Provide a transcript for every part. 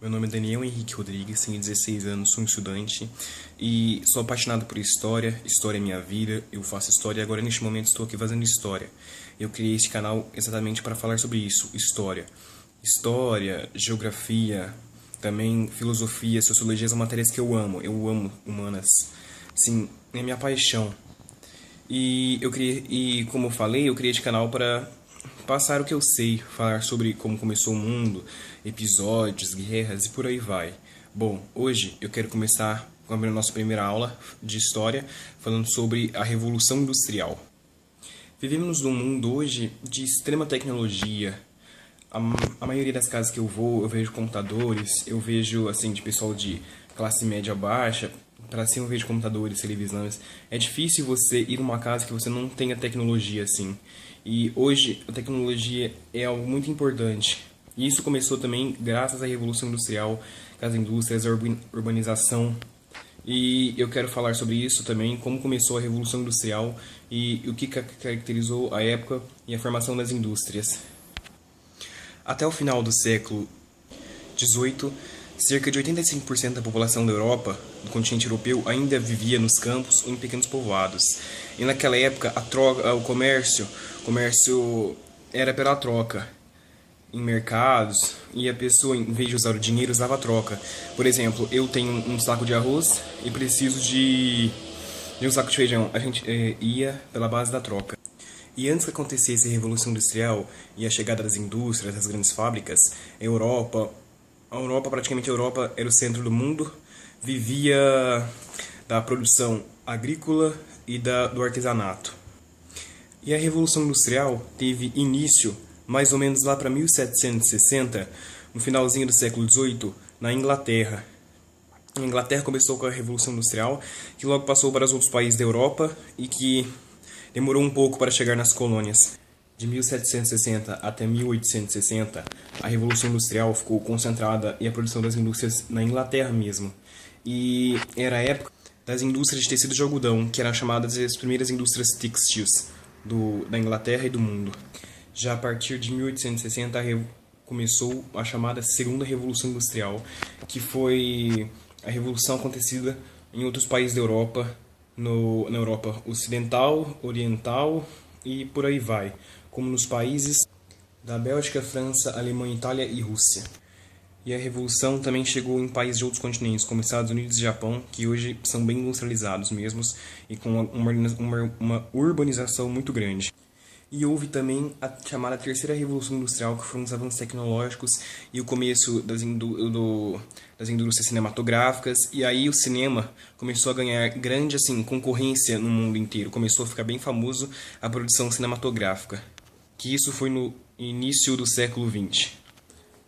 Meu nome é Daniel Henrique Rodrigues, tenho 16 anos, sou um estudante e sou apaixonado por história. História é minha vida, eu faço história e agora neste momento estou aqui fazendo história. Eu criei este canal exatamente para falar sobre isso, história. História, geografia, também filosofia, sociologia são matérias que eu amo humanas. Sim, é minha paixão. Como eu falei, eu criei este canal para passar o que eu sei, falar sobre como começou o mundo, episódios, guerras e por aí vai. Bom, hoje eu quero começar com a nossa primeira aula de história, falando sobre a Revolução Industrial. Vivemos num mundo hoje de extrema tecnologia. A maioria das casas que eu vou, eu vejo computadores, eu vejo assim de pessoal de classe média baixa, para cima eu vejo computadores, televisões. É difícil você ir numa casa que você não tenha tecnologia assim. E hoje a tecnologia é algo muito importante. E isso começou também graças à Revolução Industrial, as indústrias, a urbanização. E eu quero falar sobre isso também, como começou a Revolução Industrial e o que caracterizou a época e a formação das indústrias. Até o final do século XVIII, cerca de 85% da população da Europa, do continente europeu, ainda vivia nos campos ou em pequenos povoados. E naquela época, o comércio era pela troca em mercados, e a pessoa, em vez de usar o dinheiro, usava a troca. Por exemplo, eu tenho um saco de arroz e preciso de um saco de feijão. A gente ia pela base da troca. E antes que acontecesse a Revolução Industrial e a chegada das indústrias, das grandes fábricas, praticamente a Europa era o centro do mundo, vivia da produção agrícola e do artesanato. E a Revolução Industrial teve início mais ou menos lá para 1760, no finalzinho do século XVIII, na Inglaterra. A Inglaterra começou com a Revolução Industrial, que logo passou para os outros países da Europa e que demorou um pouco para chegar nas colônias. De 1760 até 1860, a Revolução Industrial ficou concentrada e a produção das indústrias na Inglaterra mesmo. E era a época das indústrias de tecido de algodão, que eram chamadas as primeiras indústrias textis da Inglaterra e do mundo. Já a partir de 1860 começou a chamada Segunda Revolução Industrial, que foi a revolução acontecida em outros países da Europa, na Europa Ocidental, Oriental e por aí vai, como nos países da Bélgica, França, Alemanha, Itália e Rússia. E a revolução também chegou em países de outros continentes, como Estados Unidos e Japão, que hoje são bem industrializados mesmos e com uma urbanização muito grande. E houve também a chamada Terceira Revolução Industrial, que foram os avanços tecnológicos e o começo das indústrias cinematográficas. E aí o cinema começou a ganhar grande concorrência no mundo inteiro. Começou a ficar bem famoso a produção cinematográfica, que isso foi no início do século XX.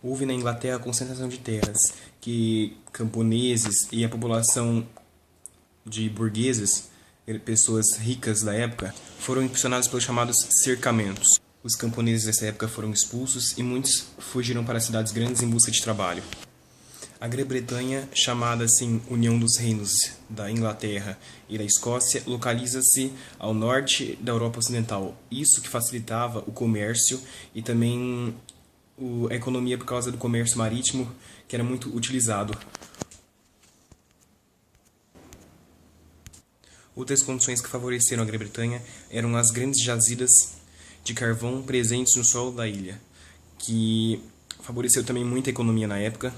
Houve na Inglaterra a concentração de terras, que camponeses e a população de burgueses, pessoas ricas da época, foram impulsionados pelos chamados cercamentos. Os camponeses dessa época foram expulsos e muitos fugiram para cidades grandes em busca de trabalho. A Grã-Bretanha, chamada assim União dos Reinos da Inglaterra e da Escócia, localiza-se ao norte da Europa Ocidental. Isso que facilitava o comércio e também a economia por causa do comércio marítimo, que era muito utilizado. Outras condições que favoreceram a Grã-Bretanha eram as grandes jazidas de carvão presentes no solo da ilha, que favoreceu também muito a economia na época.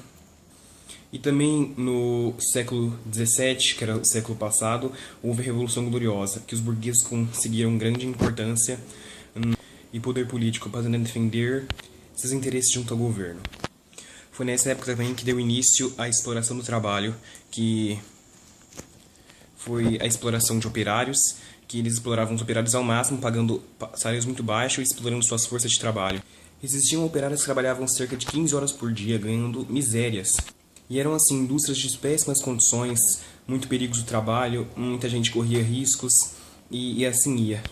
E também no século XVII, que era o século passado, houve a Revolução Gloriosa, que os burgueses conseguiram grande importância e poder político para defender seus interesses junto ao governo. Foi nessa época também que deu início à exploração do trabalho, que foi a exploração de operários, que eles exploravam os operários ao máximo, pagando salários muito baixos e explorando suas forças de trabalho. Existiam operários que trabalhavam cerca de 15 horas por dia, ganhando misérias. E eram indústrias de péssimas condições, muito perigos do trabalho, muita gente corria riscos e assim ia.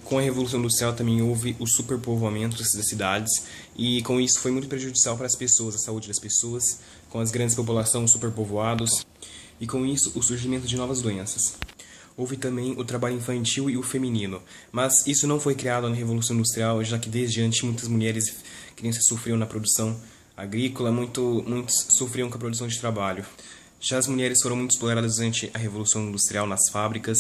Com a Revolução Industrial também houve o superpovoamento das cidades e com isso foi muito prejudicial para as pessoas, a saúde das pessoas, com as grandes populações superpovoados e com isso o surgimento de novas doenças. Houve também o trabalho infantil e o feminino, mas isso não foi criado na Revolução Industrial, já que desde antes muitas mulheres e crianças sofriam na produção agrícola, muitos sofriam com a produção de trabalho. Já as mulheres foram muito exploradas durante a Revolução Industrial nas fábricas,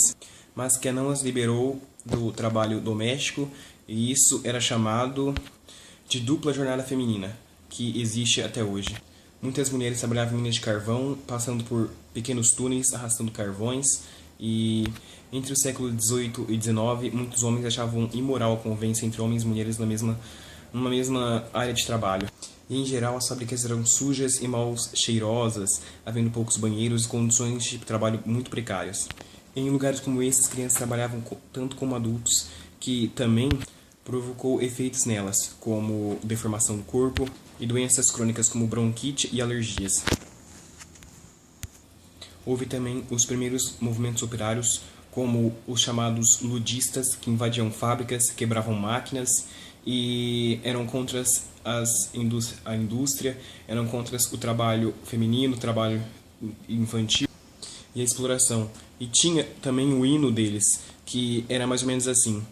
mas que não as liberou do trabalho doméstico, e isso era chamado de dupla jornada feminina, que existe até hoje. Muitas mulheres trabalhavam em minas de carvão, passando por pequenos túneis, arrastando carvões, e entre o século XVIII e XIX, muitos homens achavam imoral a convivência entre homens e mulheres numa mesma área de trabalho. E, em geral, as fábricas eram sujas e mal cheirosas, havendo poucos banheiros e condições de trabalho muito precárias. Em lugares como esses, crianças trabalhavam tanto como adultos, que também provocou efeitos nelas, como deformação do corpo e doenças crônicas como bronquite e alergias. Houve também os primeiros movimentos operários, como os chamados ludistas, que invadiam fábricas, quebravam máquinas e eram contra a indústria, eram contra o trabalho feminino, o trabalho infantil e a exploração. E tinha também o hino deles, que era mais ou menos assim: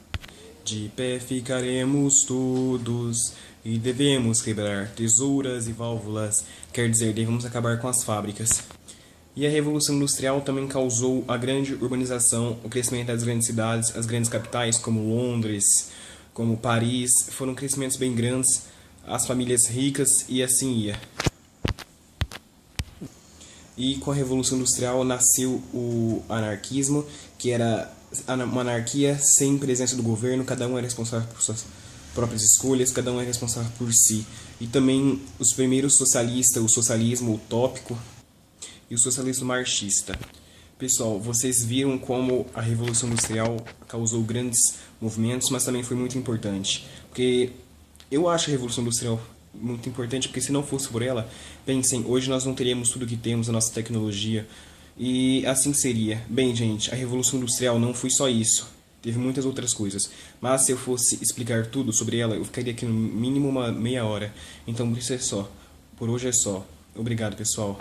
de pé ficaremos todos e devemos quebrar tesouras e válvulas, quer dizer, devemos acabar com as fábricas. E a Revolução Industrial também causou a grande urbanização, o crescimento das grandes cidades, as grandes capitais como Londres, como Paris, foram crescimentos bem grandes, as famílias ricas e assim ia. E com a Revolução Industrial nasceu o anarquismo, que era uma anarquia sem presença do governo, cada um era responsável por suas próprias escolhas, cada um era responsável por si. E também os primeiros socialistas, o socialismo utópico e o socialismo marxista. Pessoal, vocês viram como a Revolução Industrial causou grandes movimentos, mas também foi muito importante. Porque eu acho a Revolução Industrial muito importante, porque se não fosse por ela, pensem, hoje nós não teríamos tudo que temos, a nossa tecnologia, e assim seria. Bem, gente, a Revolução Industrial não foi só isso, teve muitas outras coisas, mas se eu fosse explicar tudo sobre ela, eu ficaria aqui no mínimo uma meia hora. Então por isso é só, por hoje é só. Obrigado, pessoal.